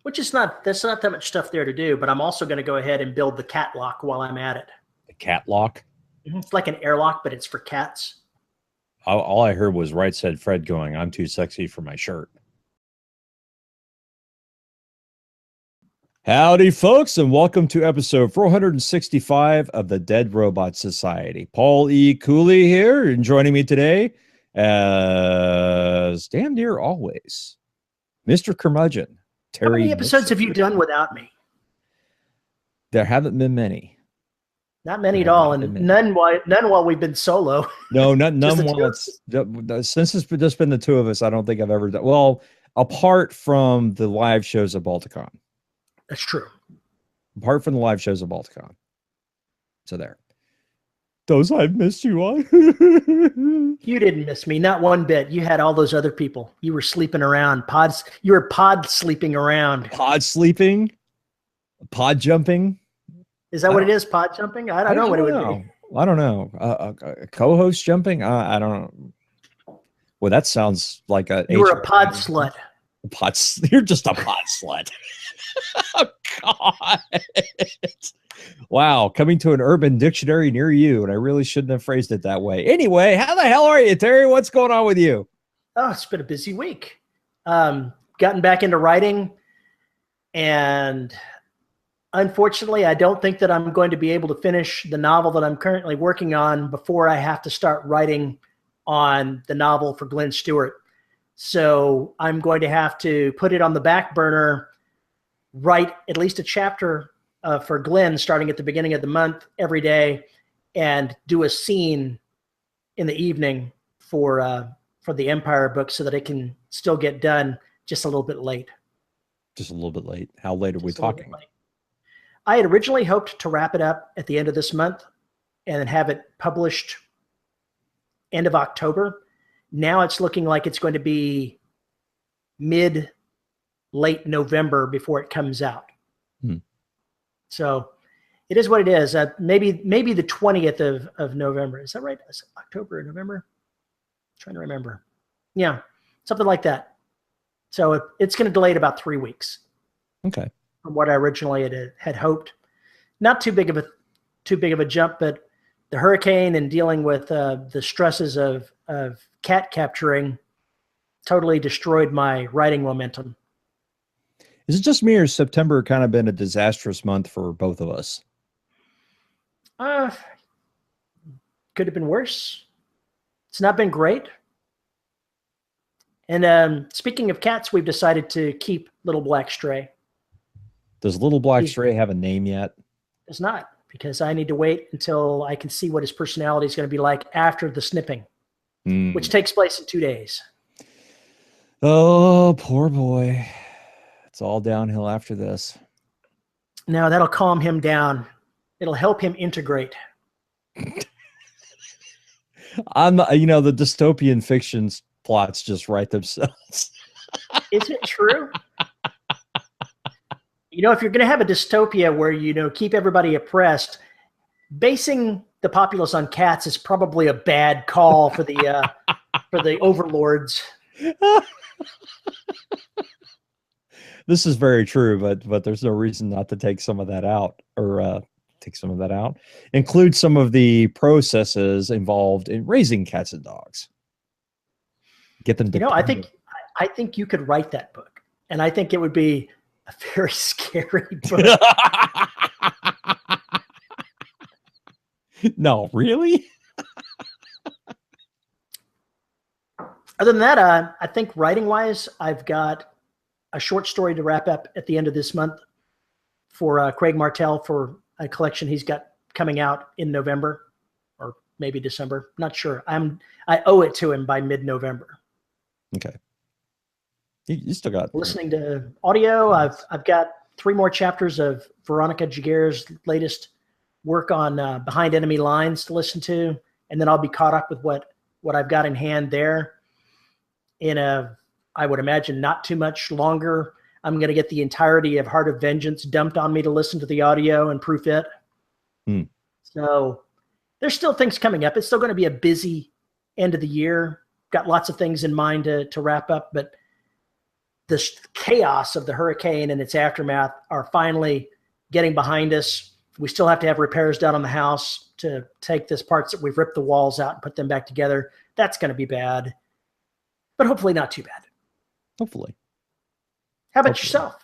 which is there's not that much stuff there to do, but I'm also going to go ahead and build the cat lock while I'm at it. The cat lock? It's like an airlock, but it's for cats. All I heard was Right Said Fred going, "I'm too sexy for my shirt." Howdy, folks, and welcome to episode 465 of the Dead Robot Society. Paul E. Cooley here, and joining me today, as damn near always, Mr. Curmudgeon, Terry. How many episodes have you done without me? There haven't been many. Not many at all, and none while we've been solo. No, none while since it's just been the two of us. I don't think I've ever done well, apart from the live shows of Balticon. That's true. Apart from the live shows of Balticon. So there. Those I've missed you on. You didn't miss me, not one bit. You had all those other people. You were sleeping around. You were pod sleeping around. Pod sleeping? Pod jumping? Is that what it is? Pod jumping? I don't know what it would be. I don't know. A co-host jumping? I don't know. Well, that sounds like you were a pod slut. You're just a pod slut. Oh, God. Wow. Coming to an urban dictionary near you, and I really shouldn't have phrased it that way. Anyway, how the hell are you, Terry? What's going on with you? Oh, it's been a busy week. Gotten back into writing, and unfortunately, I don't think that I'm going to be able to finish the novel that I'm currently working on before I have to start writing on the novel for Glenn Stewart. So I'm going to have to put it on the back burner, write at least a chapter for Glenn starting at the beginning of the month every day, and do a scene in the evening for the Empire book so that it can still get done just a little bit late. Just a little bit late. How late are we talking? I had originally hoped to wrap it up at the end of this month and then have it published end of October. Now it's looking like it's going to be late November before it comes out. So it is what it is. Maybe the 20th of November. Is that right? Is it October or November? I'm trying to remember. Yeah, something like that. So it's going to delay it about 3 weeks. Okay. From what I originally had hoped. Not too big of a jump, but the hurricane and dealing with the stresses of cat capturing totally destroyed my writing momentum. Is it just me, or has September kind of been a disastrous month for both of us? Could have been worse. It's not been great. And speaking of cats, we've decided to keep Little Black Stray. Does Little Black Stray have a name yet? Does not, because I need to wait until I can see what his personality is going to be like after the snipping, which takes place in 2 days. Oh, poor boy. It's all downhill after this. No, that'll calm him down. It'll help him integrate. The dystopian fictions plots just write themselves. Is it true? If you're going to have a dystopia where, keep everybody oppressed, basing the populace on cats is probably a bad call for the overlords. This is very true, but there's no reason not to take some of that out, or include some of the processes involved in raising cats and dogs. Get them to I think you could write that book, and I think it would be a very scary book. No, really? Other than that, I think writing-wise, I've got a short story to wrap up at the end of this month for Craig Martell for a collection he's got coming out in November or maybe December. Not sure. I owe it to him by mid-November. Okay. You still got listening to audio. I've got 3 more chapters of Veronica Jaguar's latest work on Behind Enemy Lines to listen to, and then I'll be caught up with what I've got in hand there. I would imagine not too much longer, I'm going to get the entirety of Heart of Vengeance dumped on me to listen to the audio and proof it. So there's still things coming up. It's still going to be a busy end of the year. Got lots of things in mind to wrap up, but this chaos of the hurricane and its aftermath are finally getting behind us. We still have to have repairs done on the house to take this parts that we've ripped the walls out and put them back together. That's going to be bad, but hopefully not too bad. Hopefully. How about yourself?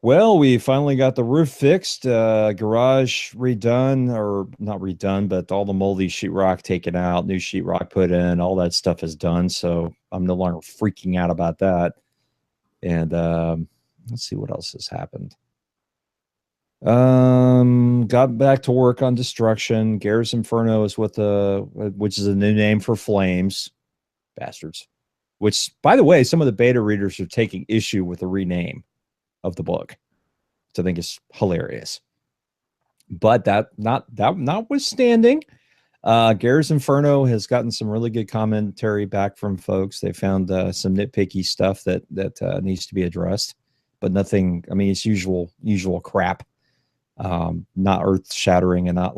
Well, we finally got the roof fixed, garage redone, or not redone, but all the moldy sheetrock taken out, new sheetrock put in, all that stuff is done. So I'm no longer freaking out about that. And let's see what else has happened. Got back to work on destruction. Garrus Inferno is which is a new name for Flames. Bastards. Which, by the way, some of the beta readers are taking issue with the rename of the book, which I think is hilarious. But that notwithstanding, Garrus Inferno has gotten some really good commentary back from folks. They found some nitpicky stuff that needs to be addressed, but nothing. I mean, it's usual crap. Not earth shattering and not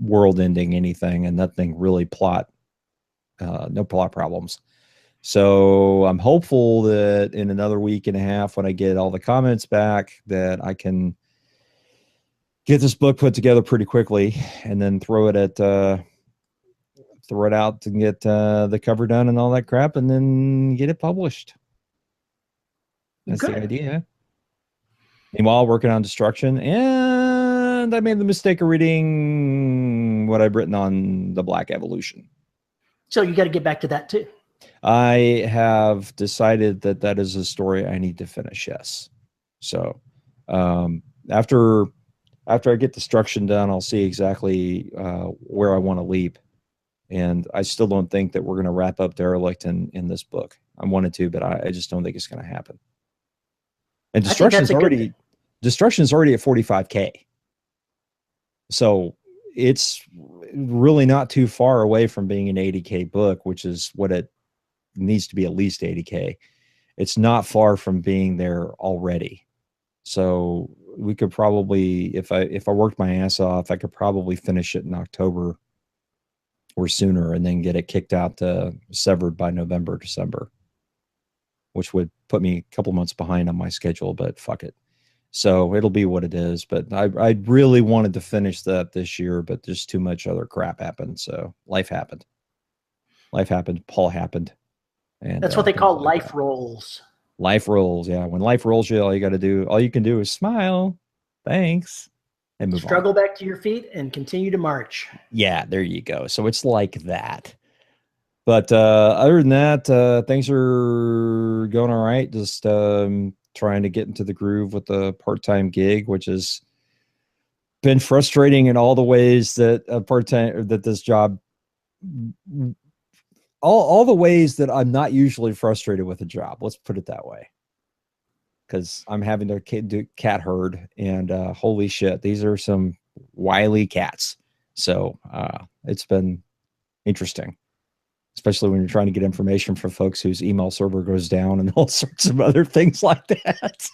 world ending anything, and nothing really no plot problems. So I'm hopeful that in another week and a half, when I get all the comments back, that I can get this book put together pretty quickly and then throw it out and get the cover done and all that crap, and then get it published. That's the idea. Meanwhile, working on destruction, and I made the mistake of reading what I've written on the Black Evolution. So you got to get back to that too. I have decided that is a story I need to finish. Yes. So after I get destruction done, I'll see exactly where I want to leap. And I still don't think that we're going to wrap up Derelict in this book. I wanted to, but I just don't think it's going to happen. And destruction is already at 45K. So it's really not too far away from being an 80K book, which is what it needs to be, at least 80K. It's not far from being there already. So we could probably, if I worked my ass off, I could probably finish it in October or sooner, and then get it kicked out to Severed by November, December, which would put me a couple months behind on my schedule, but fuck it. So it'll be what it is. But I really wanted to finish that this year, but just too much other crap happened. So life happened. Paul happened. And that's what they call life rolls. Life rolls. Yeah. When life rolls you, all you can do is smile. Thanks. And move on. Struggle back to your feet and continue to march. Yeah, there you go. So it's like that. But other than that, things are going all right. Just trying to get into the groove with the part-time gig, which has been frustrating in all the ways that this job, all the ways that I'm not usually frustrated with a job. Let's put it that way. Because I'm having to do cat herd, and holy shit, these are some wily cats. So it's been interesting, especially when you're trying to get information from folks whose email server goes down and all sorts of other things like that.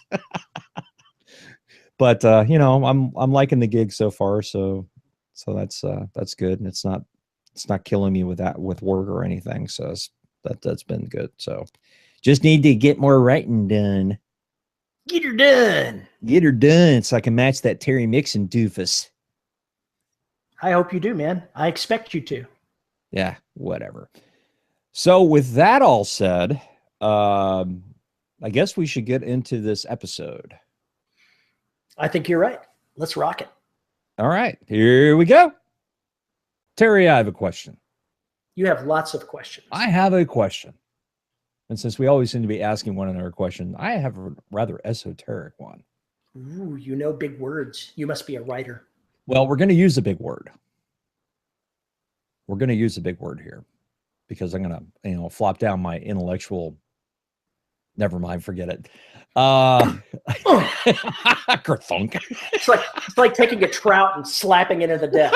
But I'm liking the gig so far, so that's good, and it's not killing me with work or anything. So that's been good. So just need to get more writing done. Get her done. Get her done so I can match that Terry Mixon doofus. I hope you do, man. I expect you to. Yeah, whatever. So with that all said, I guess we should get into this episode. I think you're right. Let's rock it. All right, here we go. Terry, I have a question. You have lots of questions. I have a question. And since we always seem to be asking one another a question, I have a rather esoteric one. Ooh, you know big words. You must be a writer. Well, we're going to use a big word. We're going to use a big word here because I'm going to, flop down my intellectual. Never mind, forget it. Kerthunk. It's like taking a trout and slapping it in the deck.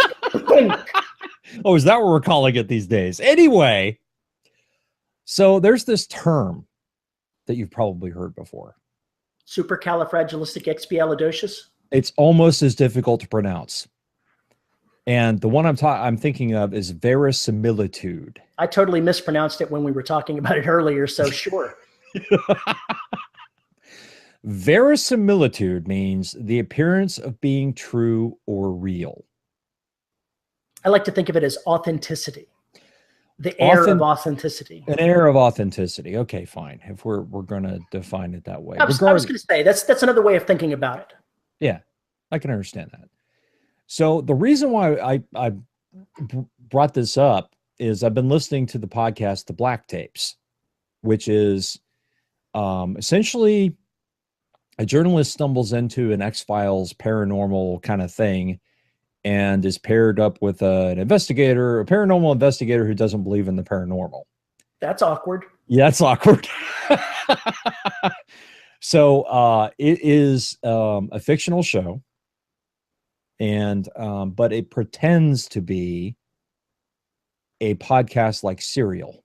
Oh, is that what we're calling it these days? Anyway. So there's this term that you've probably heard before. Supercalifragilisticexpialidocious? It's almost as difficult to pronounce. And the one I'm thinking of is verisimilitude. I totally mispronounced it when we were talking about it earlier, so sure. Verisimilitude means the appearance of being true or real. I like to think of it as authenticity, the air of authenticity. An air of authenticity. Okay, fine. If we're going to define it that way. I was going to say that's another way of thinking about it. Yeah, I can understand that. So the reason why I brought this up is I've been listening to the podcast, The Black Tapes, which is essentially a journalist stumbles into an X-Files paranormal kind of thing and is paired up with an investigator, a paranormal investigator who doesn't believe in the paranormal. That's awkward. Yeah, that's awkward. So it is a fictional show, and but it pretends to be a podcast like Serial.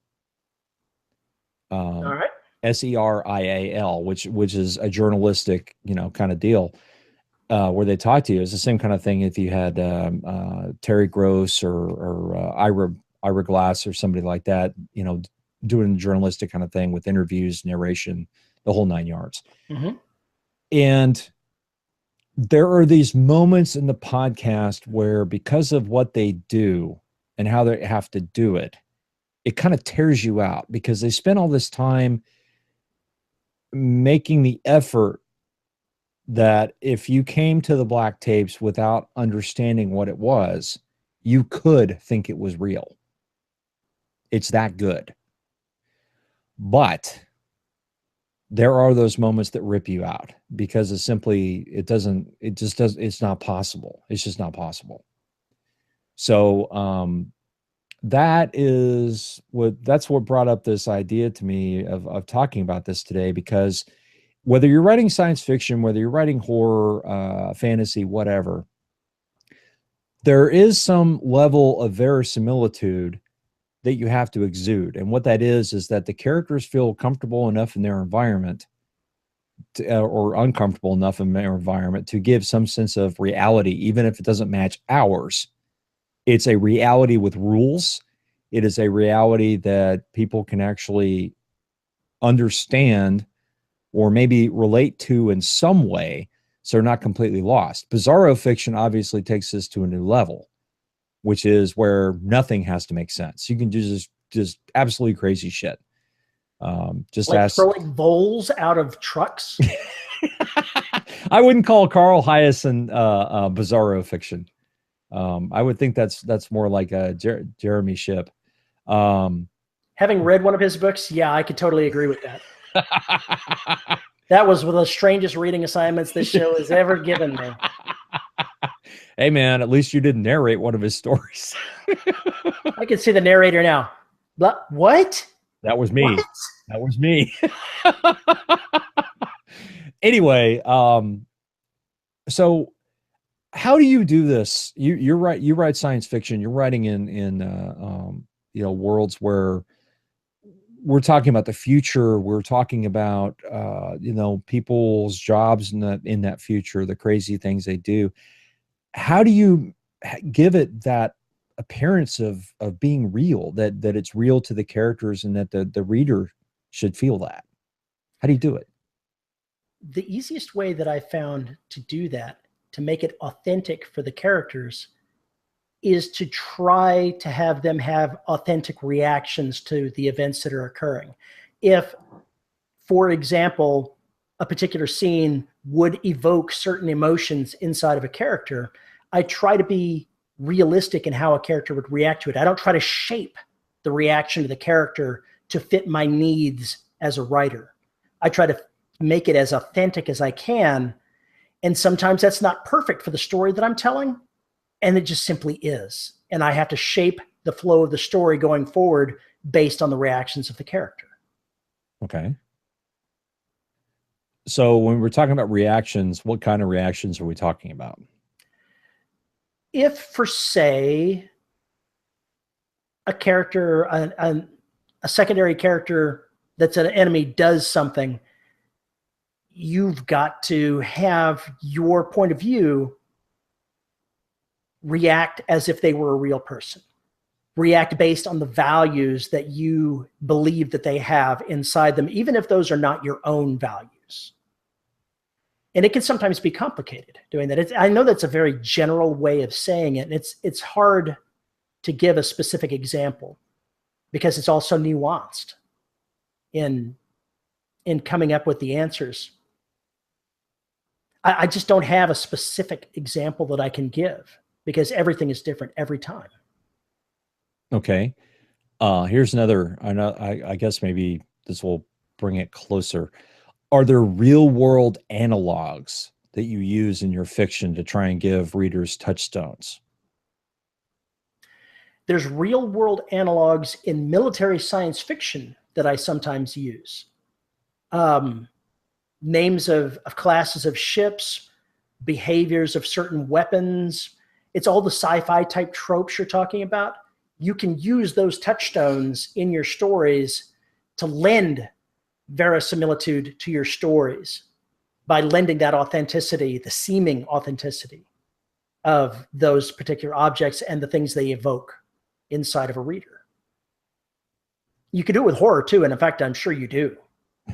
All right. Serial, which is a journalistic, kind of deal, where they talk to you. It's the same kind of thing if you had Terry Gross or Ira Glass or somebody like that, doing a journalistic kind of thing with interviews, narration, the whole 9 yards. Mm-hmm. And there are these moments in the podcast where, because of what they do and how they have to do it, it kind of tears you out, because they spend all this time making the effort that if you came to the Black Tapes without understanding what it was, you could think it was real. It's that good. But there are those moments that rip you out, because it's not possible. It's just not possible. So that's what brought up this idea to me of talking about this today, because whether you're writing science fiction, whether you're writing horror, fantasy, whatever, there is some level of verisimilitude that you have to exude. And what that is that the characters feel comfortable enough in their environment or uncomfortable enough in their environment to give some sense of reality, even if it doesn't match ours. It's a reality with rules. It is a reality that people can actually understand or maybe relate to in some way, so they're not completely lost. Bizarro fiction obviously takes this to a new level, which is where nothing has to make sense. You can do just absolutely crazy shit. Just like ask throwing bowls out of trucks. I wouldn't call Carl Hyacin bizarro fiction. I would think that's more like a Jeremy Shipp. Having read one of his books, yeah, I could totally agree with that. That was one of the strangest reading assignments this show has ever given me. Hey, man, at least you didn't narrate one of his stories. I can see the narrator now. What? That was me. What? That was me. Anyway, so how do you do this? You write science fiction. You're writing in worlds where we're talking about the future. We're talking about people's jobs in that future, the crazy things they do. How do you give it that appearance of being real, that it's real to the characters, and that the reader should feel that? How do you do it? The easiest way that I found to do that, to make it authentic for the characters, is to try to have them have authentic reactions to the events that are occurring. If, for example, a particular scene would evoke certain emotions inside of a character, I try to be realistic in how a character would react to it. I don't try to shape the reaction to the character to fit my needs as a writer. I try to make it as authentic as I can. And sometimes that's not perfect for the story that I'm telling. And it just simply is. And I have to shape the flow of the story going forward based on the reactions of the character. Okay. So when we're talking about reactions, what kind of reactions are we talking about? If, for say, a character, a secondary character that's an enemy does something, you've got to have your point of view react as if they were a real person. react based on the values that you believe that they have inside them, even if those are not your own values. And it can sometimes be complicated doing that. I know that's a very general way of saying it. And it's hard to give a specific example because it's all so nuanced in coming up with the answers. I just don't have a specific example that I can give because everything is different every time. Okay. Here's another, I guess maybe this will bring it closer. Are there real world analogs that you use in your fiction to try and give readers touchstones? There's real world analogs in military science fiction that I sometimes use. Names of classes of ships, behaviors of certain weapons. It's all the sci-fi type tropes you're talking about. You can use those touchstones in your stories to lend verisimilitude to your stories by lending that authenticity, the seeming authenticity of those particular objects and the things they evoke inside of a reader. You can do it with horror too, and in fact, I'm sure you do.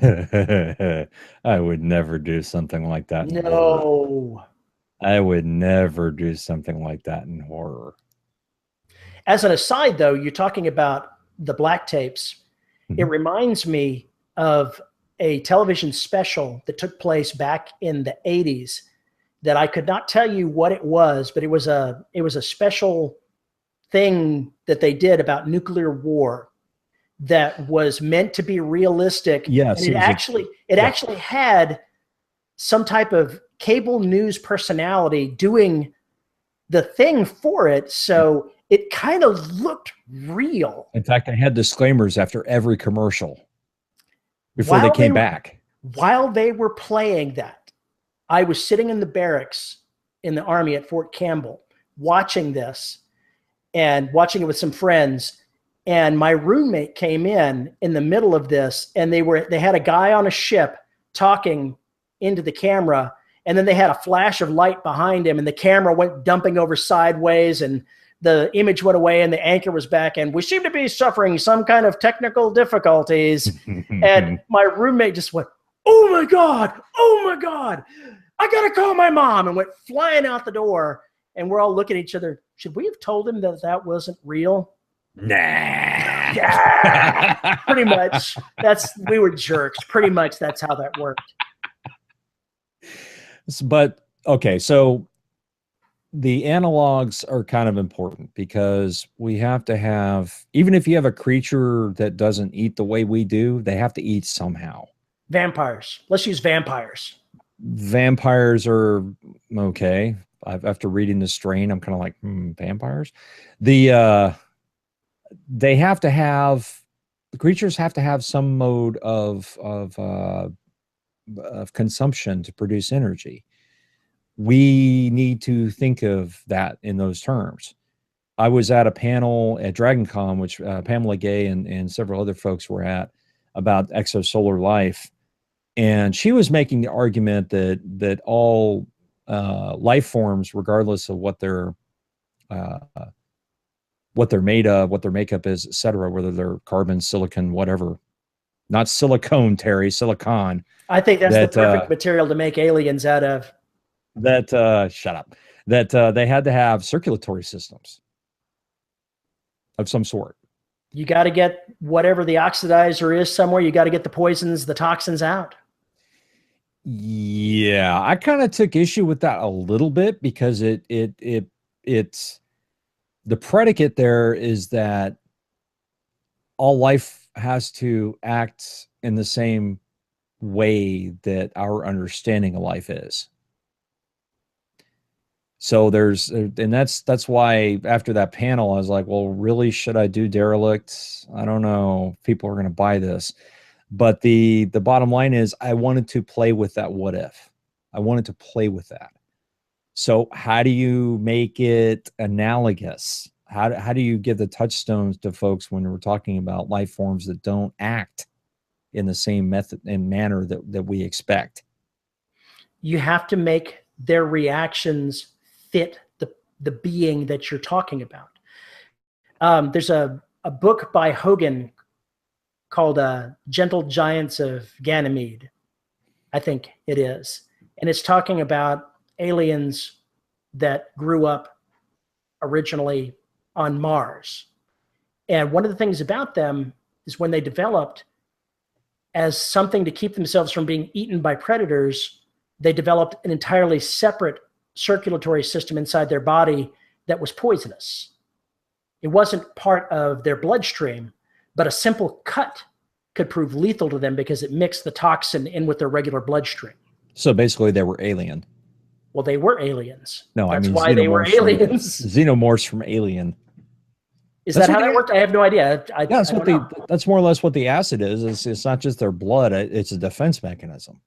I would never do something like that in horror. No. I would never do something like that in horror. As an aside, though, you're talking about the black tapes. Mm-hmm. It reminds me of a television special that took place back in the 80s that I could not tell you what it was, but it was a special thing that they did about nuclear war that was meant to be realistic. Yes, and it actually had some type of cable news personality doing the thing for it, so it kind of looked real. In fact, I had disclaimers after every commercial before they came back. While they were playing that, I was sitting in the barracks in the Army at Fort Campbell watching this and watching it with some friends. And my roommate came in the middle of this, and they had a guy on a ship talking into the camera, and then they had a flash of light behind him, and the camera went dumping over sideways, and the image went away, and the anchor was back, and we seem to be suffering some kind of technical difficulties. And my roommate just went, oh my God, I gotta call my mom, and went flying out the door. And we're all looking at each other. Should we have told him that that wasn't real? Nah. Yeah, pretty much. We were jerks. Pretty much that's how that worked. But okay, so the analogs are kind of important because we have to have, even if you have a creature that doesn't eat the way we do, they have to eat somehow. Vampires. Let's use vampires. Vampires are okay. After reading The Strain, I'm kind of like, vampires. The creatures have to have some mode of consumption to produce energy. We need to think of that in those terms. I was at a panel at DragonCon, which Pamela Gay and several other folks were at, about exosolar life. And she was making the argument that all life forms, regardless of what they're made of, what their makeup is, et cetera, whether they're carbon, silicon, whatever, not silicone, Terry, silicon. I think that's the perfect material to make aliens out of. Shut up. That they had to have circulatory systems of some sort. You got to get whatever the oxidizer is somewhere. You got to get the poisons, the toxins out. Yeah, I kind of took issue with that a little bit because it's the predicate there is that all life has to act in the same way that our understanding of life is. So that's why after that panel, I was like, well, really, should I do derelict? I don't know if people are going to buy this. But the bottom line is I wanted to play with that what if. I wanted to play with that. So how do you make it analogous? How do you give the touchstones to folks when we're talking about life forms that don't act in the same method and manner that we expect? You have to make their reactions fit the being that you're talking about. There's a book by Hogan called Gentle Giants of Ganymede, I think it is. And it's talking about aliens that grew up originally on Mars. And one of the things about them is when they developed as something to keep themselves from being eaten by predators, they developed an entirely separate circulatory system inside their body that was poisonous. It wasn't part of their bloodstream, but a simple cut could prove lethal to them because it mixed the toxin in with their regular bloodstream. So basically they were alien. Well, they were aliens. No, That's I mean why they were aliens. Xenomorphs from Alien. Is that how that worked? I have no idea. That's more or less what the acid is. It's not just their blood. It's a defense mechanism.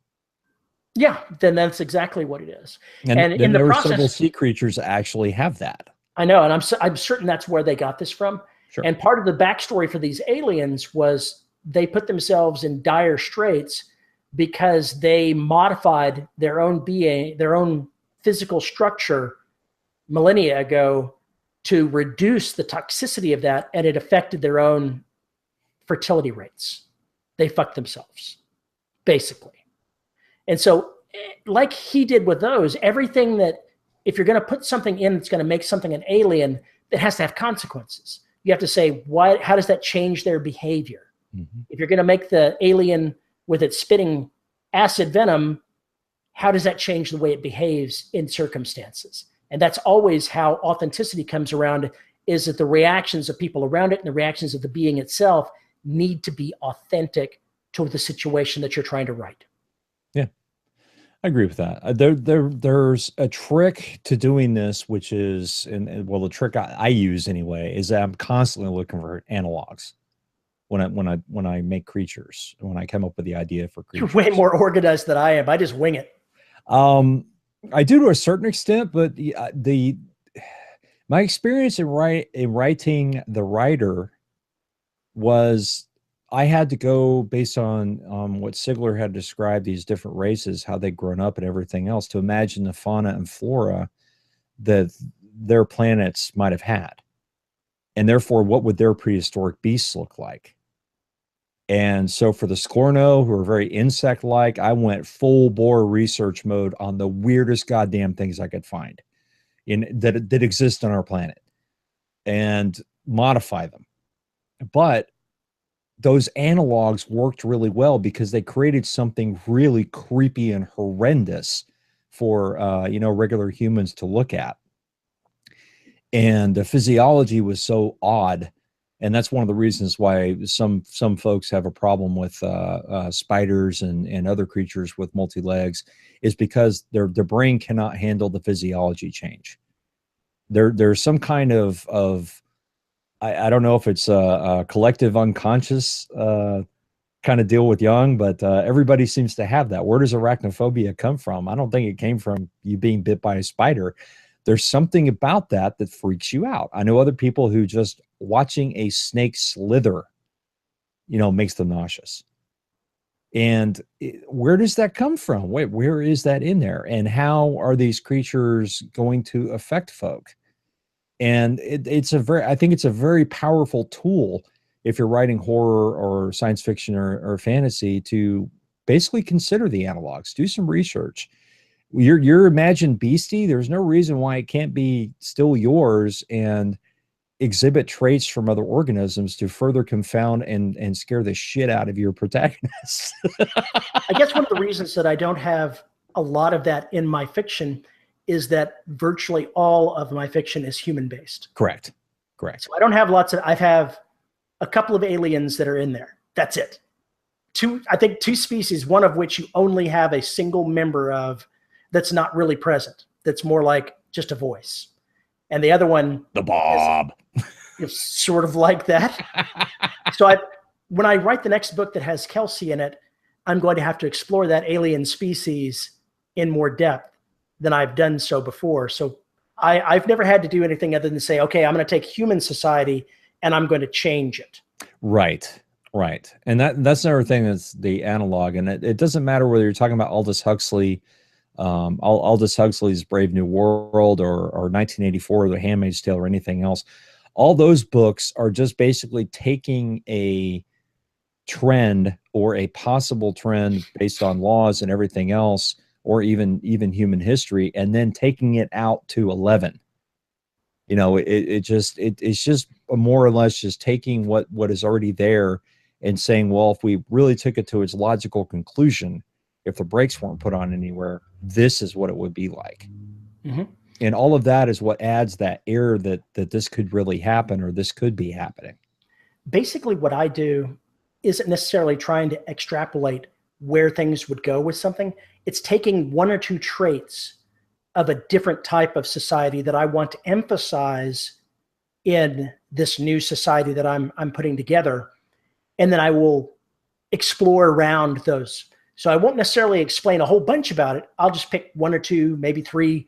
Yeah, then that's exactly what it is. And in the process, several sea creatures actually have that. I know, and I'm certain that's where they got this from. Sure. And part of the backstory for these aliens was they put themselves in dire straits because they modified their own being, their own physical structure millennia ago to reduce the toxicity of that, and it affected their own fertility rates. They fucked themselves, basically. And so, like he did with those, everything that, if you're going to put something in that's going to make something an alien, it has to have consequences. You have to say, how does that change their behavior? Mm-hmm. If you're going to make the alien with its spitting acid venom, how does that change the way it behaves in circumstances? And that's always how authenticity comes around, is that the reactions of people around it and the reactions of the being itself need to be authentic to the situation that you're trying to write. Yeah, I agree with that. There's a trick to doing this, which is, and well, the trick I use anyway, is that I'm constantly looking for analogs when I make creatures, when I come up with the idea for creatures. You're way more organized than I am. I just wing it. I do to a certain extent, but my experience in writing The Writer was I had to go based on what Sigler had described, these different races, how they'd grown up and everything else, to imagine the fauna and flora that their planets might have had. And therefore, what would their prehistoric beasts look like? And so for the Scorno, who are very insect-like, I went full-bore research mode on the weirdest goddamn things I could find that exist on our planet and modify them. But those analogs worked really well because they created something really creepy and horrendous for regular humans to look at. And the physiology was so odd. And that's one of the reasons why some folks have a problem with spiders and other creatures with multi-legs, is because their brain cannot handle the physiology change. There's some kind of I don't know if it's a collective unconscious kind of deal with Jung, but everybody seems to have that. Where does arachnophobia come from? I don't think it came from you being bit by a spider. There's something about that freaks you out. I know other people who just watching a snake slither, makes them nauseous. And where does that come from? Where is that in there? And how are these creatures going to affect folk? And I think it's a very powerful tool if you're writing horror or science fiction or fantasy, to basically consider the analogs, do some research. Your imagined beastie, there's no reason why it can't be still yours and exhibit traits from other organisms to further confound and scare the shit out of your protagonist. I guess one of the reasons that I don't have a lot of that in my fiction is that virtually all of my fiction is human-based. Correct. So I don't have I have a couple of aliens that are in there. That's it. I think two species, one of which you only have a single member of that's not really present. That's more like just a voice. And the other one, the Bob, is sort of like that. So when I write the next book that has Kelsey in it, I'm going to have to explore that alien species in more depth than I've done so before. So I've never had to do anything other than say, okay, I'm going to take human society and I'm going to change it. Right. And that's another thing, that's the analog. And it doesn't matter whether you're talking about Aldous Huxley, Aldous Huxley's Brave New World or 1984, or The Handmaid's Tale, or anything else. All those books are just basically taking a trend or a possible trend based on laws and everything else, or even human history, and then taking it out to 11. You know, it's just more or less just taking what is already there and saying, well, if we really took it to its logical conclusion, if the brakes weren't put on anywhere, this is what it would be like. Mm-hmm. And all of that is what adds that air that this could really happen, or this could be happening. Basically, what I do isn't necessarily trying to extrapolate where things would go with something. It's taking one or two traits of a different type of society that I want to emphasize in this new society that I'm putting together. And then I will explore around those. So I won't necessarily explain a whole bunch about it. I'll just pick one or two, maybe three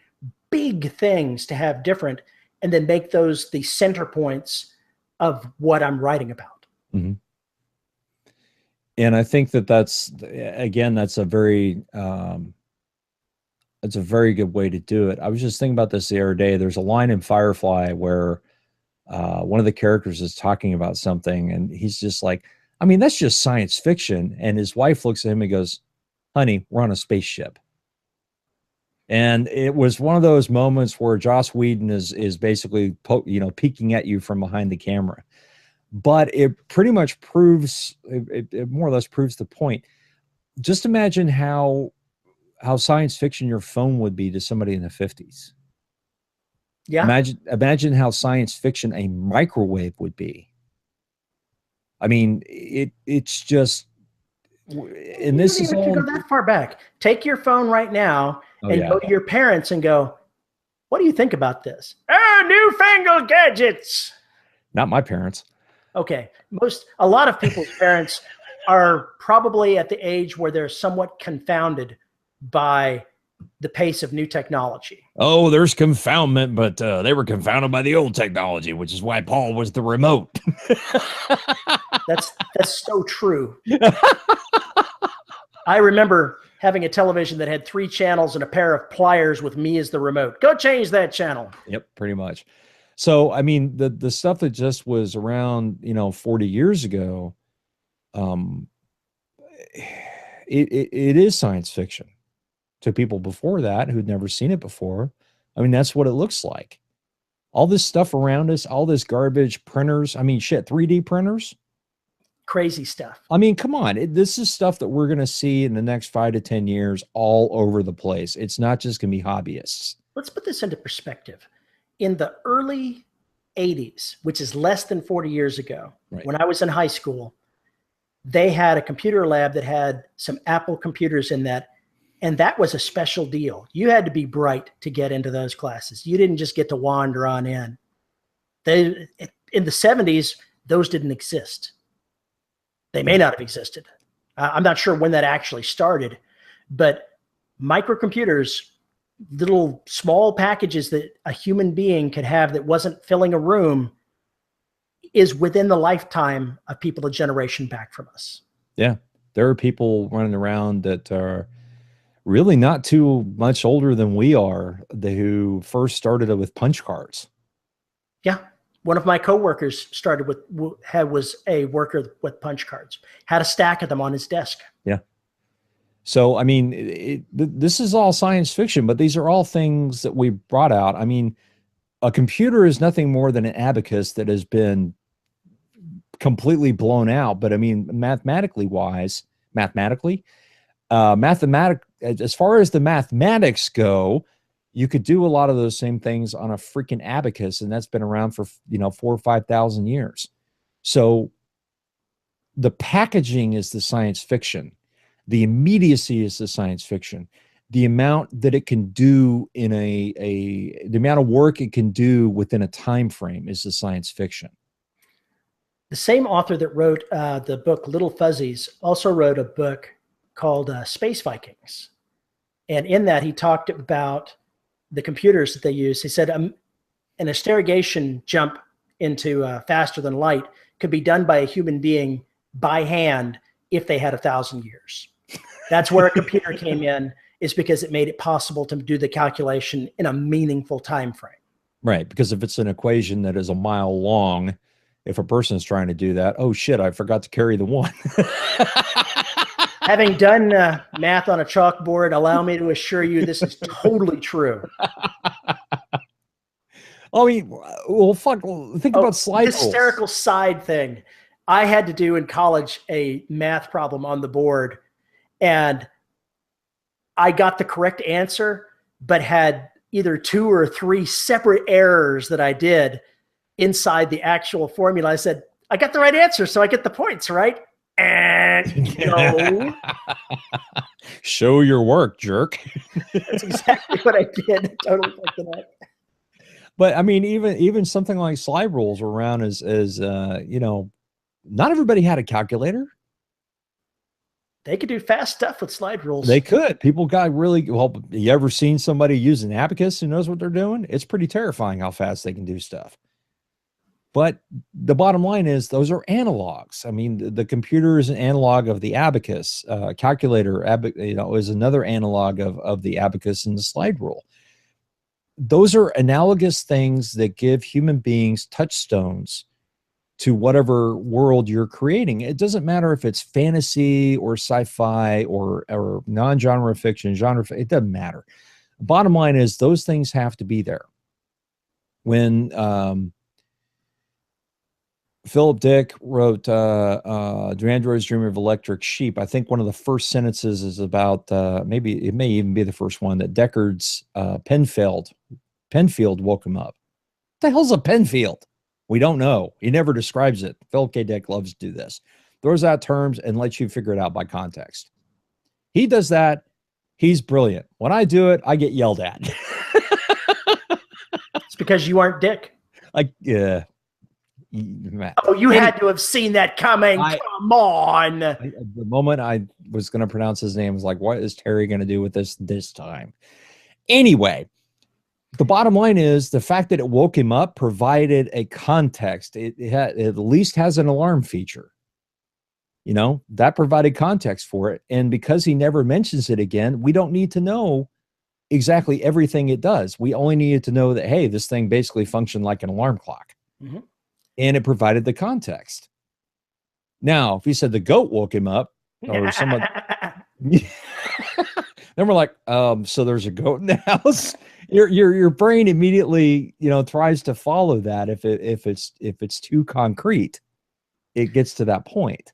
big things to have different, and then make those the center points of what I'm writing about. Mm-hmm. And I think that's a very good way to do it. I was just thinking about this the other day. There's a line in Firefly where one of the characters is talking about something, and he's just like, I mean, that's just science fiction. And his wife looks at him and goes, honey, we're on a spaceship. And it was one of those moments where Joss Whedon is basically, peeking at you from behind the camera. But it pretty much proves, it more or less proves the point. Just imagine how science fiction your phone would be to somebody in the 50s. Yeah. Imagine how science fiction a microwave would be. I mean, it's just, and this is all. You go that far back. Take your phone right now go to your parents and go, what do you think about this? Oh, newfangled gadgets. Not my parents. Okay. A lot of people's parents are probably at the age where they're somewhat confounded by the pace of new technology. Oh, there's confoundment, but they were confounded by the old technology, which is why Paul was the remote. That's so true. I remember having a television that had 3 channels and a pair of pliers with me as the remote. Go change that channel. Yep, pretty much. So, I mean, the stuff that just was around, 40 years ago, it is science fiction to people before that who'd never seen it before. I mean, that's what it looks like. All this stuff around us, all this garbage, printers. I mean, shit, 3D printers. Crazy stuff. I mean, come on. This is stuff that we're going to see in the next 5 to 10 years all over the place. It's not just going to be hobbyists. Let's put this into perspective. In the early 80s, which is less than 40 years ago, right, when I was in high school, they had a computer lab that had some Apple computers in that, and that was a special deal. You had to be bright to get into those classes. You didn't just get to wander on in. In the 70s, those didn't exist. They may not have existed. I'm not sure when that actually started, but microcomputers, little small packages that a human being could have that wasn't filling a room, is within the lifetime of people a generation back from us. Yeah. There are people running around that are really not too much older than we are, who first started it with punch cards. Yeah. One of my coworkers was a worker with punch cards, had a stack of them on his desk. Yeah. So, I mean, this is all science fiction, but these are all things that we brought out. I mean, a computer is nothing more than an abacus that has been completely blown out. But I mean, mathematically, as far as the mathematics go, you could do a lot of those same things on a freaking abacus, and that's been around for 4,000 or 5,000 years. So the packaging is the science fiction. The immediacy is the science fiction. The amount that it can do in the amount of work it can do within a time frame is the science fiction. The same author that wrote the book Little Fuzzies also wrote a book called Space Vikings. And in that, he talked about the computers that they use. He said an astrogation jump into faster than light could be done by a human being by hand if they had 1,000 years. That's where a computer came in, is because it made it possible to do the calculation in a meaningful time frame. Right. Because if it's an equation that is a mile long, if a person is trying to do that, oh shit, I forgot to carry the one. Having done math on a chalkboard, allow me to assure you this is totally true. I mean, well, fuck. Think about slide rules. Hysterical side thing. I had to do in college a math problem on the board, and I got the correct answer, but had either 2 or 3 separate errors that I did inside the actual formula. I said, I got the right answer, so I get the points, right? And no. Show your work, jerk. That's exactly what I did. Totally fucked it up. But I mean, even something like slide rules were around as you know, not everybody had a calculator. They could do fast stuff with slide rules. They could. People got really well. You ever seen somebody use an abacus who knows what they're doing? It's pretty terrifying how fast they can do stuff. But the bottom line is those are analogs. I mean, the computer is an analog of the abacus. Calculator, you know, is another analog of the abacus and the slide rule. Those are analogous things that give human beings touchstones to whatever world you're creating. It doesn't matter if it's fantasy or sci-fi or non-genre fiction, it doesn't matter. Bottom line is those things have to be there. When Philip Dick wrote Do Androids Dream of Electric Sheep, I think one of the first sentences is about, maybe it may even be the first one, that Deckard's Penfield woke him up. What the hell's a Penfield? We don't know. He never describes it. Philip K. Dick loves to do this. Throws out terms and lets you figure it out by context. He does that. He's brilliant. When I do it, I get yelled at. It's because you aren't Dick. Like, yeah. Oh, you had to have seen that coming. Come on. The moment I was going to pronounce his name, I was like, what is Terry going to do with this time? Anyway, the bottom line is the fact that it woke him up provided a context. It at least has an alarm feature. You know, that provided context for it. And because he never mentions it again, we don't need to know exactly everything it does. We only needed to know that, hey, this thing basically functioned like an alarm clock. Mm-hmm. And it provided the context. Now, if he said the goat woke him up or someone, then we're like, so there's a goat in the house. Your brain immediately, you know, tries to follow that. If it's too concrete, it gets to that point.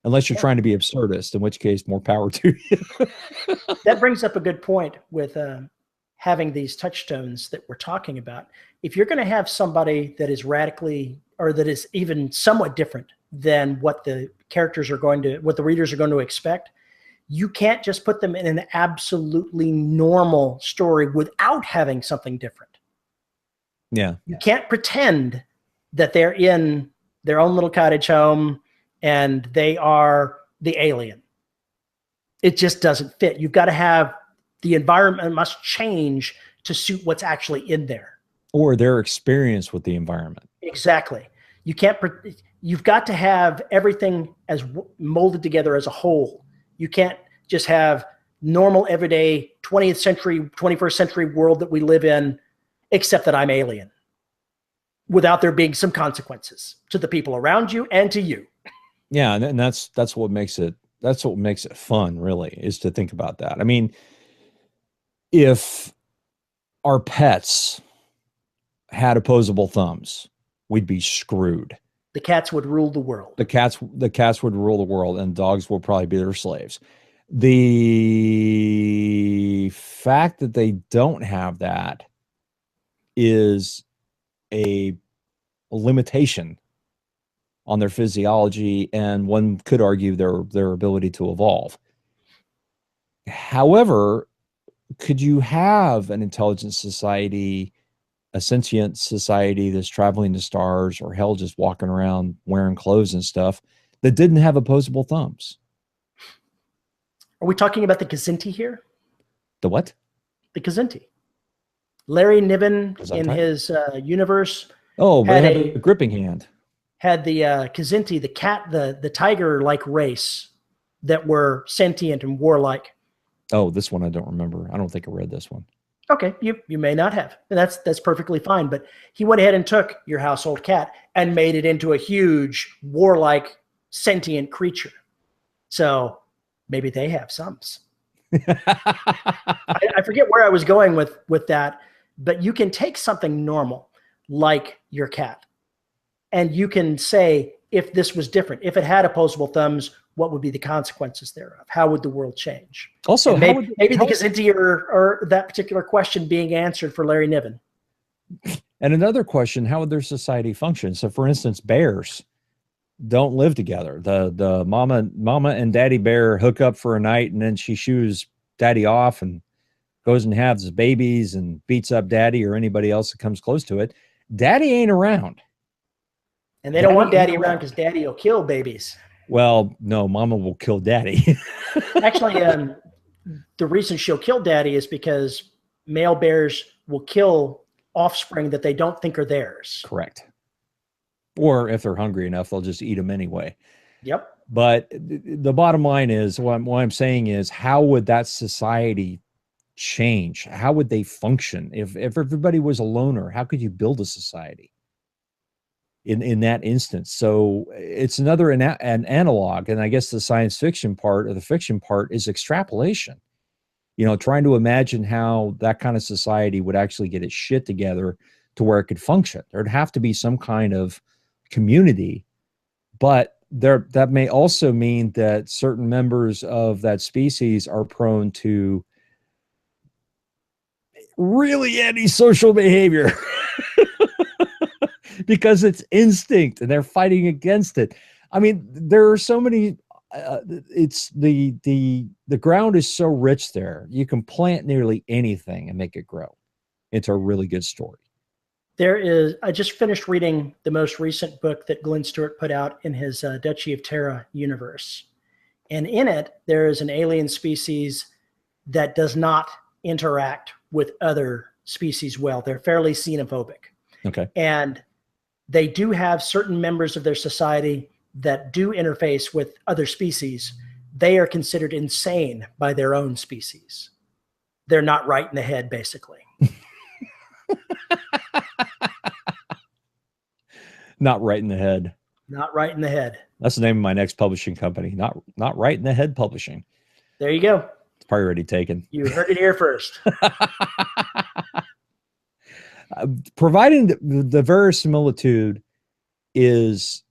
Unless you're trying to be absurdist, in which case, more power to you. That brings up a good point with having these touchstones that we're talking about. If you're going to have somebody that is radically, or that is even somewhat different than what the characters are going to, what the readers are going to expect, you can't just put them in an absolutely normal story without having something different. Yeah. You can't pretend that they're in their own little cottage home and they are the alien. It just doesn't fit. You've got to have, the environment must change to suit what's actually in there. Or their experience with the environment. Exactly. You can't, you've got to have everything as molded together as a whole. You can't just have normal, everyday 20th century, 21st century world that we live in, except that I'm alien, without there being some consequences to the people around you and to you. Yeah. And that's what makes it, fun, really, is to think about that. I mean, if our pets had opposable thumbs, we'd be screwed. The cats would rule the world. The cats would rule the world, and dogs will probably be their slaves. The fact that they don't have that is a limitation on their physiology, and one could argue their ability to evolve. However, could you have an intelligent society, a sentient society that's traveling to stars, or hell, just walking around wearing clothes and stuff, that didn't have opposable thumbs? Are we talking about the Kazinti here? The what? The Kazinti. Larry Niven in his universe. Oh, but they had a gripping hand. Had the Kazinti, the cat, the tiger-like race that were sentient and warlike. Oh, this one I don't remember. I don't think I read this one. Okay, you may not have, and that's perfectly fine. But he went ahead and took your household cat and made it into a huge warlike sentient creature. So maybe they have sums. I forget where I was going with that, but you can take something normal like your cat, and you can say, if this was different, if it had opposable thumbs, what would be the consequences thereof? How would the world change? Also, and maybe that gets into or that particular question being answered for Larry Niven. And another question, how would their society function? So for instance, bears don't live together. The mama and daddy bear hook up for a night, and then she shoos daddy off and goes and has babies and beats up daddy or anybody else that comes close to it. Daddy ain't around. And they don't want daddy around because daddy will kill babies. Well, no, mama will kill daddy. Actually, the reason she'll kill daddy is because male bears will kill offspring that they don't think are theirs. Correct. Or if they're hungry enough, they'll just eat them anyway. Yep. But the bottom line is, what I'm saying is, how would that society change? How would they function? If everybody was a loner, how could you build a society in that instance? So it's another an analog. And I guess the science fiction part or the fiction part is extrapolation. You know, trying to imagine how that kind of society would actually get its shit together to where it could function. There'd have to be some kind of community, but that may also mean that certain members of that species are prone to really antisocial behavior because it's instinct and they're fighting against it. I mean, there are so many, it's the ground is so rich there. You can plant nearly anything and make it grow into a really good story. I just finished reading the most recent book that Glenn Stewart put out in his Duchy of Terra universe. And in it, there is an alien species that does not interact with other species well. They're fairly xenophobic. Okay. And they do have certain members of their society that do interface with other species. They are considered insane by their own species. They're not right in the head, basically. Not right in the head. Not right in the head. That's the name of my next publishing company. Not right in the head publishing. There you go. It's probably already taken. You heard it here first. Providing the verisimilitude is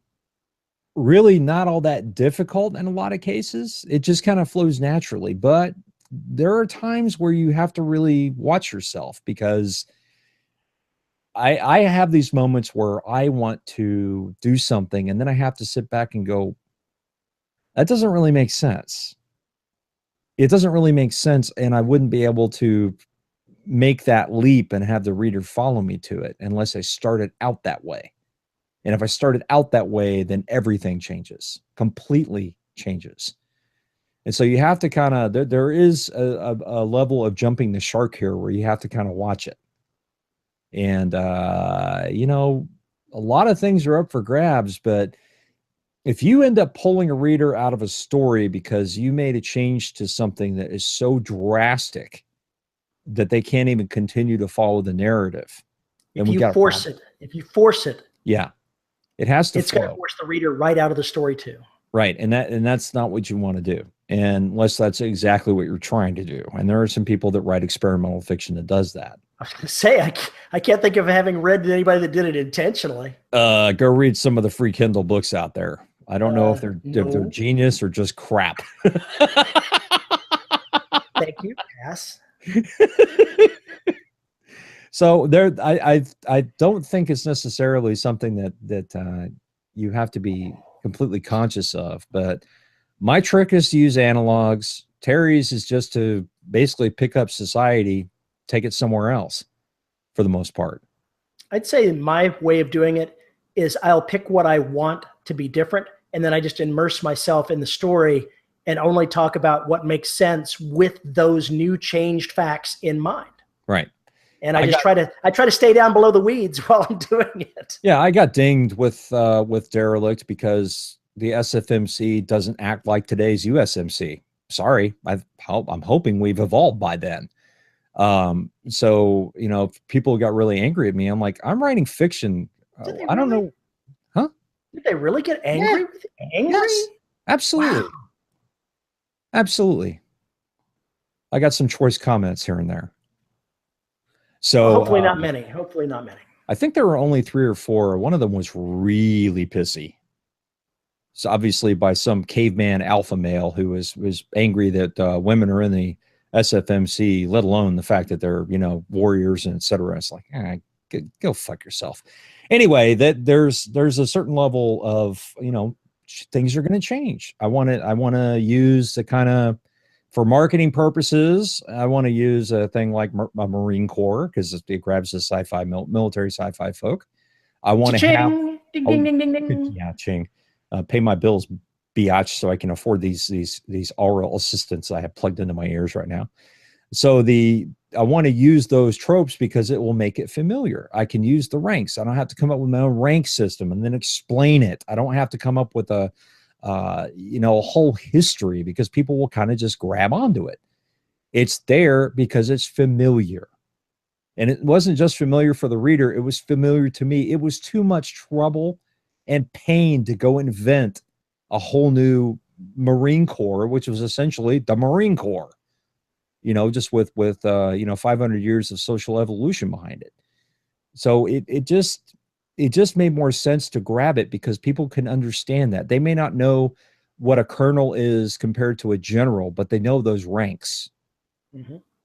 really not all that difficult in a lot of cases. It just kind of flows naturally. But there are times where you have to really watch yourself, because I have these moments where I want to do something and then I have to sit back and go, that doesn't really make sense. It doesn't really make sense, and I wouldn't be able to make that leap and have the reader follow me to it unless I started out that way. And if I started out that way, then everything changes, completely changes. And so you have to kind of, there is a level of jumping the shark here where you have to kind of watch it. And, you know, a lot of things are up for grabs, but if you end up pulling a reader out of a story because you made a change to something that is so drastic that they can't even continue to follow the narrative. If you force it, yeah, it has to. It's going to force the reader right out of the story too. Right, and that's not what you want to do, unless that's exactly what you're trying to do. And there are some people that write experimental fiction that does that. I was going to say, I can't think of having read anybody that did it intentionally. Go read some of the free Kindle books out there. I don't know if they're genius or just crap. Thank you. Pass. So I don't think it's necessarily something that you have to be completely conscious of. But my trick is to use analogs. Terry's is just to basically pick up society, take it somewhere else for the most part. I'd say my way of doing it is I'll pick what I want to be different, and then I just immerse myself in the story and only talk about what makes sense with those new changed facts in mind. Right. And I try to stay down below the weeds while I'm doing it. Yeah, I got dinged with Derelict because the SFMC doesn't act like today's USMC. Sorry, I'm hoping we've evolved by then. So, you know, if people got really angry at me, I'm like, I'm writing fiction. Did they I don't really? know. Huh? Did they really get Yeah. angry with you? Angry? Yes. Absolutely. Wow. Absolutely. I got some choice comments here and there. Well, So hopefully not many. Hopefully not many. I think there were only 3 or 4. One of them was really pissy. So obviously by some caveman alpha male who was angry that women are in the SFMC, let alone the fact that they're, you know, warriors and etc. It's like, go fuck yourself. Anyway, that there's a certain level of, you know, things are going to change. I want to use the kind of, for marketing purposes, I want to use a thing like a Marine Corps because it grabs the sci-fi military sci-fi folk. I want to have, Cha-ching! Ding, oh, ding, ding, ding, ding. yeah, ching, pay my bills, biatch, so I can afford these oral assistants I have plugged into my ears right now. So I want to use those tropes because it will make it familiar. I can use the ranks. I don't have to come up with my own rank system and then explain it. I don't have to come up with a you know, a whole history because people will kind of just grab onto it. It's there because it's familiar. And it wasn't just familiar for the reader, it was familiar to me. It was too much trouble and pain to go invent a whole new Marine Corps, which was essentially the Marine Corps, you know, just with you know, 500 years of social evolution behind it. So it just made more sense to grab it because people can understand that. They may not know what a colonel is compared to a general, but they know those ranks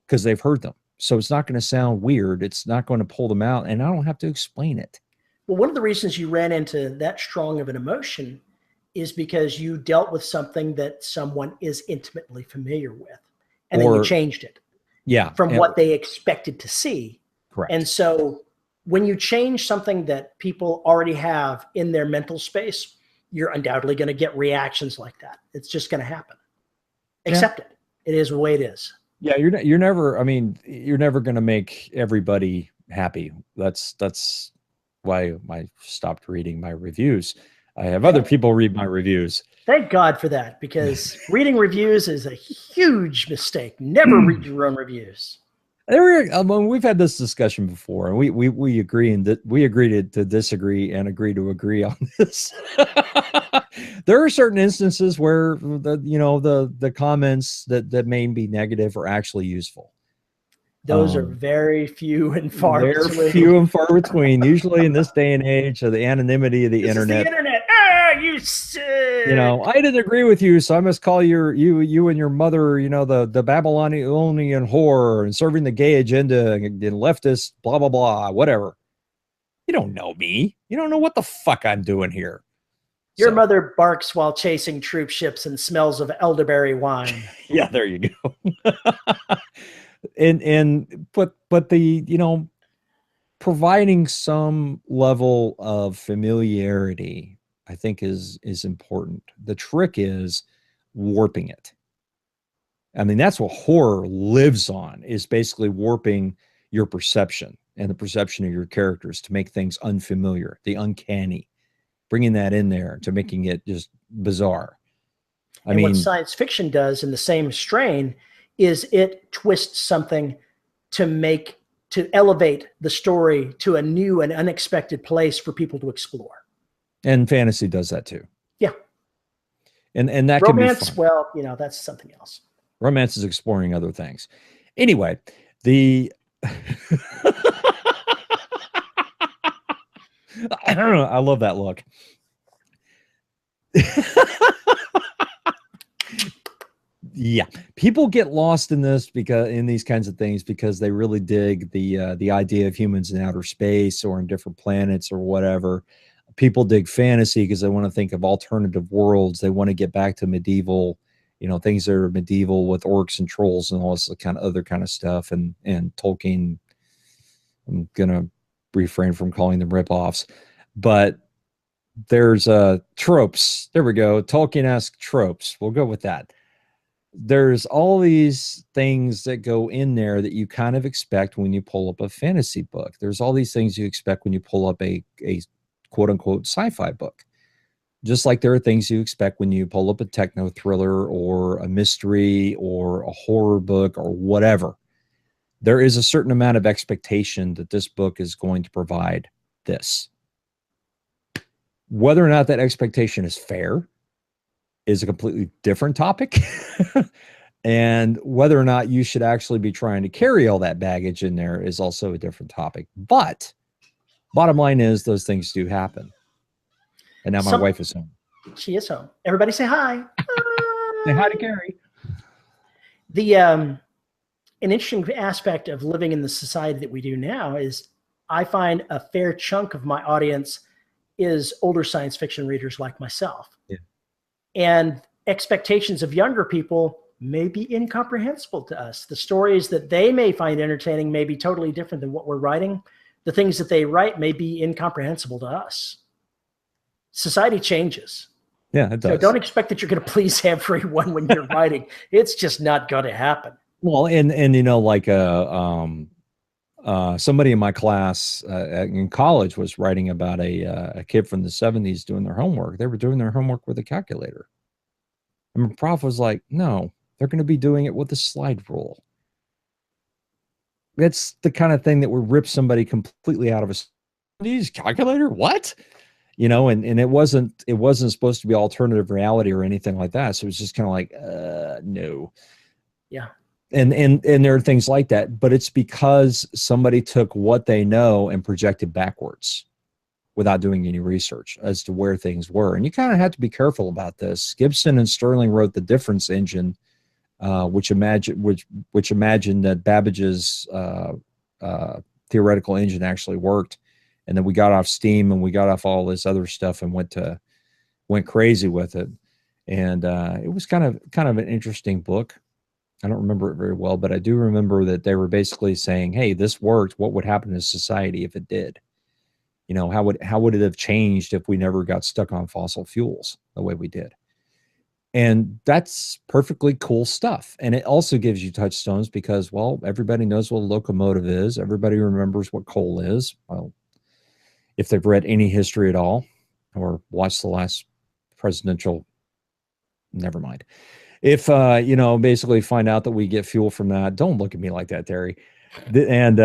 because they've heard them. So it's not going to sound weird. It's not going to pull them out, and I don't have to explain it. Well, one of the reasons you ran into that strong of an emotion is because you dealt with something that someone is intimately familiar with, and then you changed it. Yeah. From what they expected to see. Correct. And so when you change something that people already have in their mental space, you're undoubtedly going to get reactions like that. It's just going to happen. Accept it. It is the way it is. Yeah, you're never, I mean, you're never going to make everybody happy. That's why I stopped reading my reviews. I have other people read my reviews. Thank God for that, because reading reviews is a huge mistake. Never read your own reviews. We've had this discussion before, and we agree to disagree and agree to agree on this. There are certain instances where the comments that may be negative are actually useful. Those are very few and far between. They're few and far between. Usually in this day and age of the anonymity of the internet. Is the internet. You know, I didn't agree with you, so I must call you and your mother, you know, the Babylonian whore and serving the gay agenda and leftist, blah, blah, blah, whatever. You don't know me. You don't know what the fuck I'm doing here. Your mother barks while chasing troop ships and smells of elderberry wine. Yeah, there you go. But the, you know, providing some level of familiarity, I think is important. The trick is warping it. I mean, that's what horror lives on, is basically warping your perception and the perception of your characters to make things unfamiliar, the uncanny, bringing that in there to making it just bizarre. I mean, what science fiction does in the same strain is it twists something to elevate the story to a new and unexpected place for people to explore. And fantasy does that too. Yeah. And that romance, can be fun. Well, you know, that's something else. Romance is exploring other things. Anyway, the I don't know. I love that look. Yeah, people get lost in this because in these kinds of things because they really dig the idea of humans in outer space or in different planets or whatever. People dig fantasy because they want to think of alternative worlds. They want to get back to medieval, you know, things that are medieval with orcs and trolls and all this kind of other kind of stuff. And Tolkien, I'm gonna refrain from calling them ripoffs, but there's tropes. There we go. Tolkien-esque tropes. We'll go with that. There's all these things that go in there that you kind of expect when you pull up a fantasy book. There's all these things you expect when you pull up a quote unquote sci-fi book. Just like there are things you expect when you pull up a techno thriller or a mystery or a horror book or whatever. there is a certain amount of expectation that this book is going to provide this. Whether or not that expectation is fair is a completely different topic. And whether or not you should actually be trying to carry all that baggage in there is also a different topic. But bottom line is those things do happen. And now my wife is home. She is home. Everybody say hi. Say hi to Carrie. An interesting aspect of living in the society that we do now is I find a fair chunk of my audience is older science fiction readers like myself. Yeah. And expectations of younger people may be incomprehensible to us. The stories that they may find entertaining may be totally different than what we're writing. The things that they write may be incomprehensible to us. Society changes. Yeah, it does. So don't expect that you're going to please everyone when you're writing. It's just not going to happen. Well, and you know, like somebody in my class in college was writing about a kid from the 70s doing their homework. They were doing their homework with a calculator. And my prof was like, no, they're going to be doing it with a slide rule. That's the kind of thing that would rip somebody completely out of a calculator. What? You know, and it wasn't supposed to be alternative reality or anything like that. So it was just kind of like, no. Yeah. And there are things like that, but it's because somebody took what they know and projected backwards without doing any research as to where things were. And you kind of have to be careful about this. Gibson and Sterling wrote the difference engine, which imagined that Babbage's theoretical engine actually worked. And then we got off steam and we got off all this other stuff and went crazy with it. And it was kind of an interesting book. I don't remember it very well, but I do remember that they were basically saying, hey, this worked. What would happen to society if it did? You know, how would it have changed if we never got stuck on fossil fuels the way we did? And that's perfectly cool stuff. And it also gives you touchstones because, well, everybody knows what a locomotive is. Everybody remembers what coal is. Well, if they've read any history at all or watched the last presidential, never mind. If, you know, basically find out that we get fuel from that, don't look at me like that, Terry. And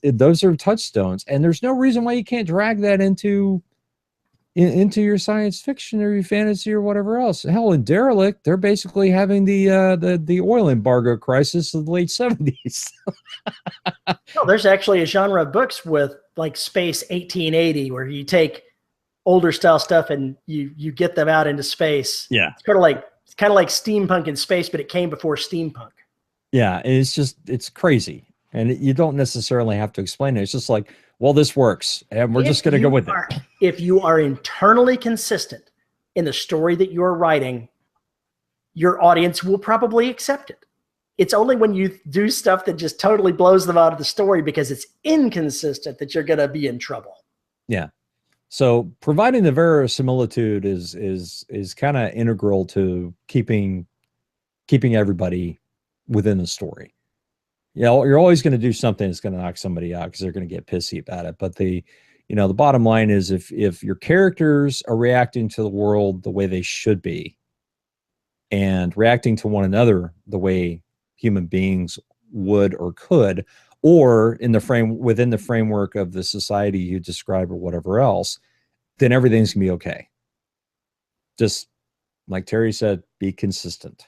those are touchstones. And there's no reason why you can't drag that into your science fiction or your fantasy or whatever else. Hell, in Derelict, they're basically having the oil embargo crisis of the late 70s. No, there's actually a genre of books with like Space 1880 where you take older style stuff and you get them out into space. Yeah. It's kind of like steampunk in space, but it came before steampunk. Yeah. It's crazy. And you don't necessarily have to explain it. It's just like, well, this works and we're just going to go with it. If you are internally consistent in the story that you're writing, your audience will probably accept it. It's only when you do stuff that just totally blows them out of the story because it's inconsistent that you're going to be in trouble. Yeah. So providing the verisimilitude is kind of integral to keeping everybody within the story. You know, you're always going to do something that's going to knock somebody out because they're going to get pissy about it. But the bottom line is if your characters are reacting to the world the way they should be and reacting to one another the way human beings would or could, or within the framework of the society you describe or whatever else, then everything's gonna be okay. Just like Terry said, be consistent.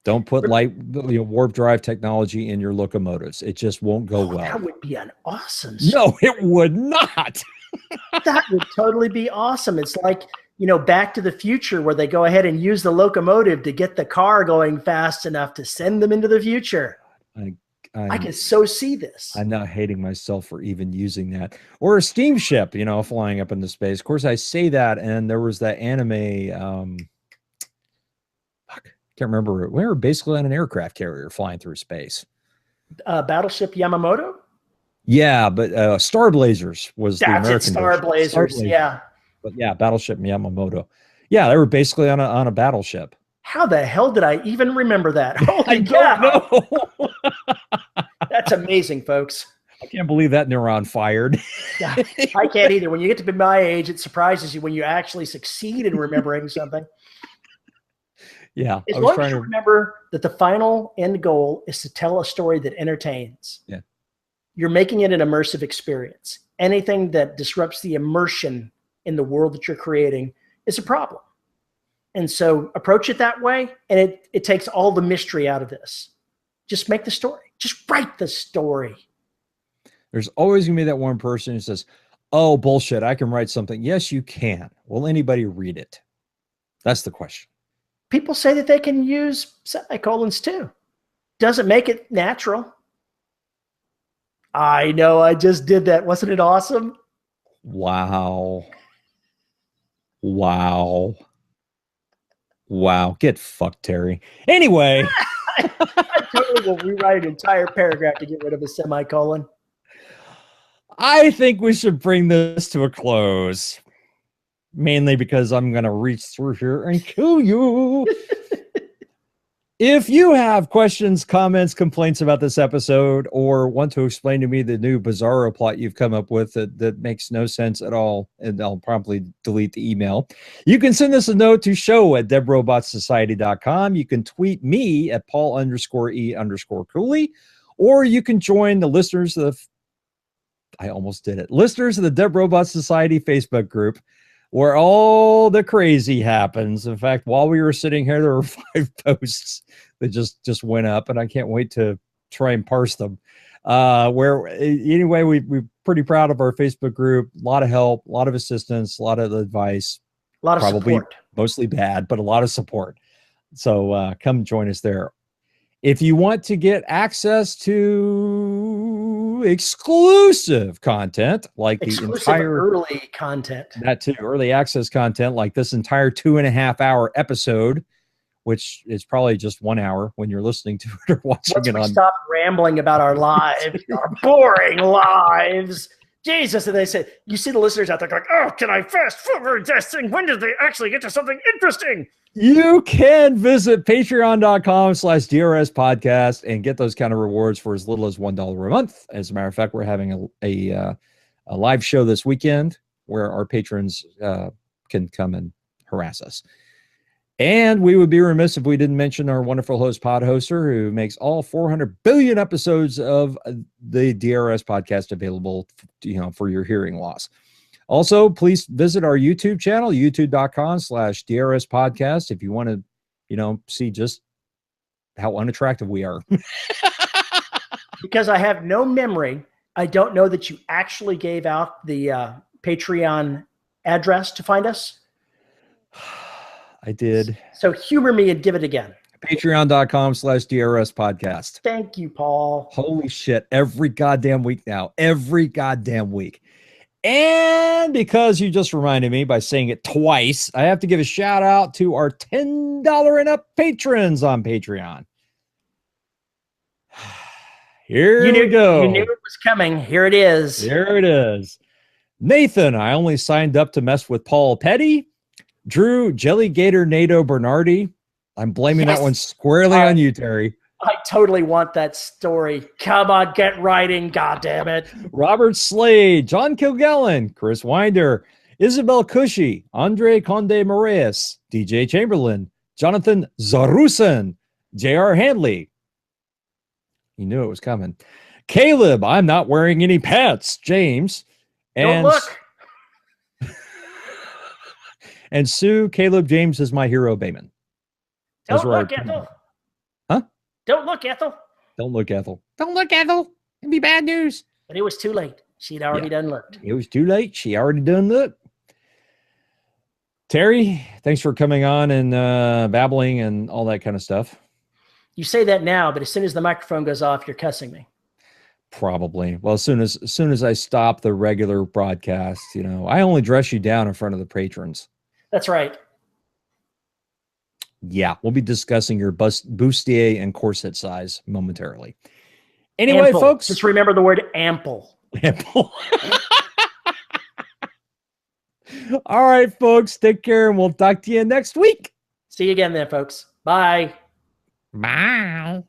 Don't put warp drive technology in your locomotives. It just won't go well. That would be an awesome story. No, it would not. That would totally be awesome. It's like, Back to the Future where they go ahead and use the locomotive to get the car going fast enough to send them into the future. I can so see this. I'm now hating myself for even using that. Or a steamship, flying up into space. Of course, I say that, and there was that anime, can't remember. We were basically on an aircraft carrier flying through space. Battleship Yamamoto? Yeah, but Star Blazers was the American Star Blazers, yeah. But yeah, Battleship Yamamoto. Yeah, they were basically on a battleship. How the hell did I even remember that? Holy I don't know. That's amazing, folks. I can't believe that neuron fired. Yeah, I can't either. When you get to be my age, it surprises you when you actually succeed in remembering something. Yeah. As long as you remember that the final end goal is to tell a story that entertains. Yeah. You're making it an immersive experience. Anything that disrupts the immersion in the world that you're creating is a problem. And so approach it that way, and it takes all the mystery out of this. Just make the story. Just write the story. There's always going to be that one person who says, oh, bullshit, I can write something. Yes, you can. Will anybody read it? That's the question. People say that they can use semicolons too. Doesn't make it natural. I know, I just did that. Wasn't it awesome? Wow. Wow. Wow. Get fucked, Terry. Anyway. I totally will rewrite an entire paragraph to get rid of a semicolon. I think we should bring this to a close. Mainly because I'm going to reach through here and kill you. If you have questions, comments, complaints about this episode, or want to explain to me the new bizarro plot you've come up with that makes no sense at all, and I'll promptly delete the email, you can send us a note to show@deadrobotsociety.com. You can tweet me at Paul_E_Cooley, or you can join the listeners of the Dead Robot Society Facebook group, where all the crazy happens. In fact, while we were sitting here, there were 5 posts that just went up, and I can't wait to try and parse them. Anyway, we're pretty proud of our Facebook group. A lot of help, a lot of assistance, a lot of advice, a lot of support. Mostly bad, but a lot of support. So come join us there. If you want to get access to exclusive content, like the entire early content, that too, early access content, like this entire 2.5-hour episode, which is probably just 1 hour when you're listening to it or watching it on. Stop rambling about our lives, our boring lives. Jesus, and they say, you see the listeners out there like, oh, can I fast forward this thing? When did they actually get to something interesting? You can visit patreon.com/DRS podcast and get those kind of rewards for as little as $1 a month. As a matter of fact, we're having a live show this weekend where our patrons can come and harass us. And we would be remiss if we didn't mention our wonderful host, Pod Hoster, who makes all 400 billion episodes of the DRS podcast available, for your hearing loss. Also, please visit our YouTube channel, youtube.com/DRS podcast, if you want to, see just how unattractive we are. Because I have no memory, I don't know that you actually gave out the Patreon address to find us. I did. So humor me and give it again. Patreon.com/DRS podcast. Thank you, Paul. Holy shit. Every goddamn week now. Every goddamn week. And because you just reminded me by saying it twice, I have to give a shout out to our $10 and up patrons on Patreon. Here we go. You knew it was coming. Here it is. Here it is. Nathan, I only signed up to mess with Paul Petty. Drew, Jellygator Nato Bernardi. I'm blaming that one squarely on you, Terry. I totally want that story. Come on, get writing, goddammit. Robert Slade, John Kilgallen, Chris Winder, Isabel Cushy, Andre Conde Moraes, DJ Chamberlain, Jonathan Zarusin, J.R. Handley. You knew it was coming. Caleb, I'm not wearing any pants, James. And don't look. And Sue, Caleb, James is my hero, Bayman. Don't look, Ethel. Huh? Don't look, Ethel. Don't look, Ethel. Don't look, Ethel. It'd be bad news. But it was too late. She'd already done looked. It was too late. She already done looked. Terry, thanks for coming on and babbling and all that kind of stuff. You say that now, but as soon as the microphone goes off, you're cussing me. Probably. Well, as soon as I stop the regular broadcast, I only dress you down in front of the patrons. That's right. Yeah, we'll be discussing your bustier and corset size momentarily. Anyway, ample. Folks. Just remember the word ample. Ample. All right, folks. Take care, and we'll talk to you next week. See you again then, folks. Bye. Bye.